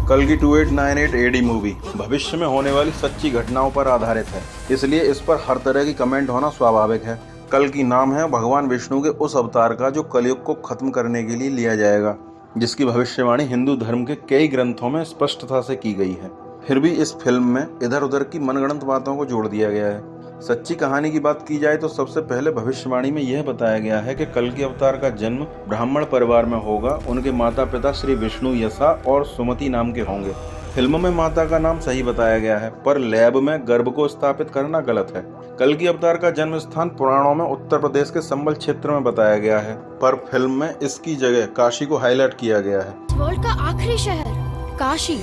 कल्कि 2898 AD movie भविष्य में होने वाली सच्ची घटनाओं पर आधारित है, इसलिए इस पर हर तरह की कमेंट होना स्वाभाविक है। कल्कि नाम है भगवान विष्णु के उस अवतार का जो कलयुग को खत्म करने के लिए लिया जाएगा, जिसकी भविष्यवाणी हिंदू धर्म के कई ग्रंथों में स्पष्टता से की गई है। फिर भी इस फिल्म में इधर उधर की मनगढ़ंत बातों को जोड़ दिया गया है। सच्ची कहानी की बात की जाए तो सबसे पहले भविष्यवाणी में यह बताया गया है कि कल्कि अवतार का जन्म ब्राह्मण परिवार में होगा। उनके माता पिता श्री विष्णु, यशा और सुमति नाम के होंगे। फिल्म में माता का नाम सही बताया गया है, पर लैब में गर्भ को स्थापित करना गलत है। कल्कि अवतार का जन्म स्थान पुराणों में उत्तर प्रदेश के संबल क्षेत्र में बताया गया है, पर फिल्म में इसकी जगह काशी को हाईलाइट किया गया है। वर्ल्ड का आखिरी शहर काशी,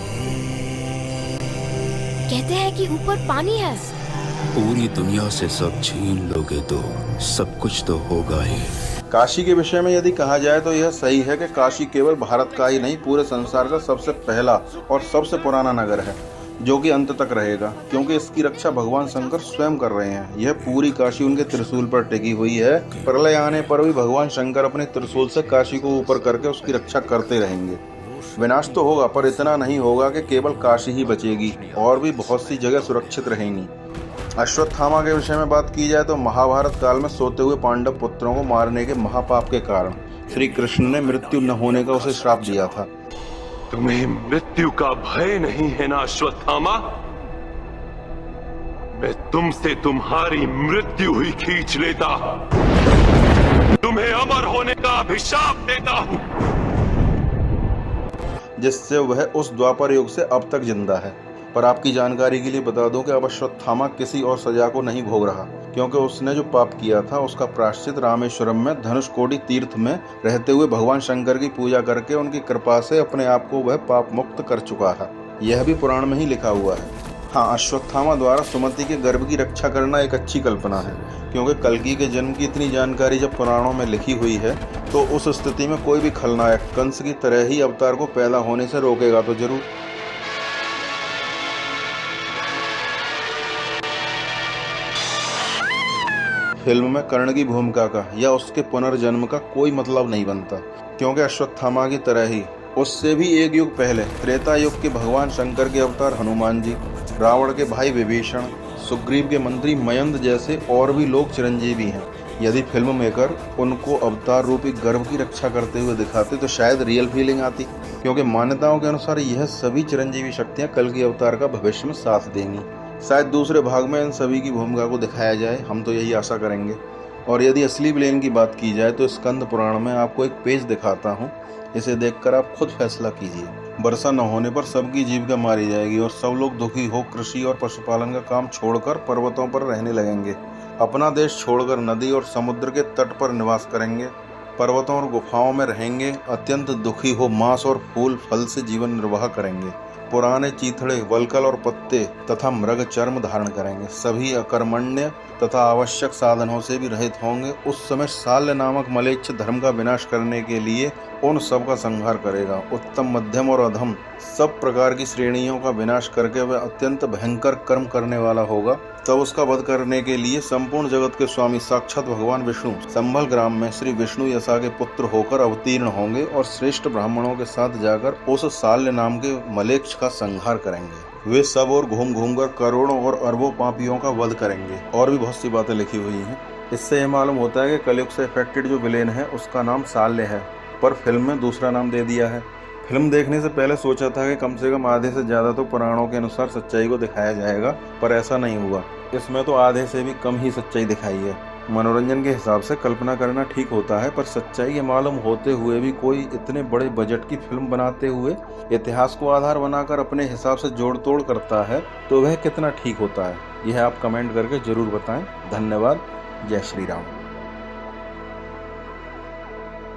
कहते हैं कि ऊपर पानी है। पूरी दुनिया से सब छीन लोगे तो सब कुछ तो होगा ही। काशी के विषय में यदि कहा जाए तो यह सही है कि काशी केवल भारत का ही नहीं, पूरे संसार का सबसे पहला और सबसे पुराना नगर है, जो कि अंत तक रहेगा, क्योंकि इसकी रक्षा भगवान शंकर स्वयं कर रहे हैं। यह पूरी काशी उनके त्रिशूल पर टिकी हुई है। प्रलय आने पर भी भगवान शंकर अपने त्रिशूल से काशी को ऊपर करके उसकी रक्षा करते रहेंगे। विनाश तो होगा, पर इतना नहीं होगा कि केवल काशी ही बचेगी, और भी बहुत सी जगह सुरक्षित रहेंगी। अश्वत्थामा के विषय में बात की जाए तो महाभारत काल में सोते हुए पांडव पुत्रों को मारने के महापाप के कारण श्री कृष्ण ने मृत्यु न होने का उसे श्राप दिया था। तुम्हें मृत्यु का भय नहीं है ना अश्वत्थामा? मैं तुमसे तुम्हारी मृत्यु ही खींच लेता, तुम्हें अमर होने का अभिशाप देता हूं, जिससे वह उस द्वापर युग से अब तक जिंदा है। पर आपकी जानकारी के लिए बता दूं कि अब अश्वत्थामा किसी और सजा को नहीं भोग रहा, क्योंकि उसने जो पाप किया था उसका प्रायश्चित रामेश्वरम में धनुषकोडी तीर्थ में रहते हुए भगवान शंकर की पूजा करके उनकी कृपा से अपने आप को वह पाप मुक्त कर चुका है। यह भी पुराण में ही लिखा हुआ है। हाँ, अश्वत्थामा द्वारा सुमति के गर्भ की रक्षा करना एक अच्छी कल्पना है, क्योंकि कल्कि के जन्म की इतनी जानकारी जब पुराणों में लिखी हुई है तो उस स्थिति में कोई भी खलनायक कंस की तरह ही अवतार को पैदा होने से रोकेगा तो जरूर। फिल्म में कर्ण की भूमिका का या उसके पुनर्जन्म का कोई मतलब नहीं बनता, क्योंकि अश्वत्थामा की तरह ही उससे भी एक युग पहले त्रेता युग के भगवान शंकर के अवतार हनुमान जी, रावण के भाई विभीषण, सुग्रीव के मंत्री मयंद जैसे और भी लोग चिरंजीवी हैं। यदि फिल्म मेकर उनको अवतार रूपी गर्भ की रक्षा करते हुए दिखाते तो शायद रियल फीलिंग आती, क्योंकि मान्यताओं के अनुसार यह सभी चिरंजीवी शक्तियां कल्कि अवतार का भविष्य में साथ देंगी। शायद दूसरे भाग में इन सभी की भूमिका को दिखाया जाए, हम तो यही आशा करेंगे। और यदि असली विलेन की बात की जाए तो स्कंद पुराण में आपको एक पेज दिखाता हूँ, इसे देखकर आप खुद फैसला कीजिए। वर्षा न होने पर सबकी जीविका मारी जाएगी और सब लोग दुखी हो कृषि और पशुपालन का काम छोड़कर पर्वतों पर रहने लगेंगे। अपना देश छोड़कर नदी और समुद्र के तट पर निवास करेंगे, पर्वतों और गुफाओं में रहेंगे, अत्यंत दुखी हो मांस और फूल फल से जीवन निर्वाह करेंगे। पुराने चीथड़े, वल्कल और पत्ते तथा मृग चर्म धारण करेंगे। सभी अकर्मण्य तथा आवश्यक साधनों से भी रहित होंगे। उस समय शाल्य नामक मलेच्छ धर्म का विनाश करने के लिए उन सब का संहार करेगा। उत्तम, मध्यम और अधम सब प्रकार की श्रेणियों का विनाश करके वह अत्यंत भयंकर कर्म करने वाला होगा। तब उसका वध करने के लिए संपूर्ण जगत के स्वामी साक्षात भगवान विष्णु संभल ग्राम में श्री विष्णु यशा के पुत्र होकर अवतीर्ण होंगे और श्रेष्ठ ब्राह्मणों के साथ जाकर उस शाल्य नाम के मलेच्छ का संहार करेंगे। वे सब और घूम घूम कर करोड़ों और अरबों पापियों का वध करेंगे। और भी बहुत सी बातें लिखी हुई हैं। इससे यह मालूम होता है कि कलयुग से अफेक्टेड जो विलेन है उसका नाम शाल्य है, पर फिल्म में दूसरा नाम दे दिया है। फिल्म देखने से पहले सोचा था कि कम से कम आधे से ज्यादा तो पुराणों के अनुसार सच्चाई को दिखाया जाएगा, पर ऐसा नहीं हुआ। इसमें तो आधे से भी कम ही सच्चाई दिखाई है। मनोरंजन के हिसाब से कल्पना करना ठीक होता है, पर सच्चाई ये मालूम होते हुए भी कोई इतने बड़े बजट की फिल्म बनाते हुए इतिहास को आधार बनाकर अपने हिसाब से जोड़ तोड़ करता है तो वह कितना ठीक होता है, यह आप कमेंट करके जरूर बताएं। धन्यवाद। जय श्री राम।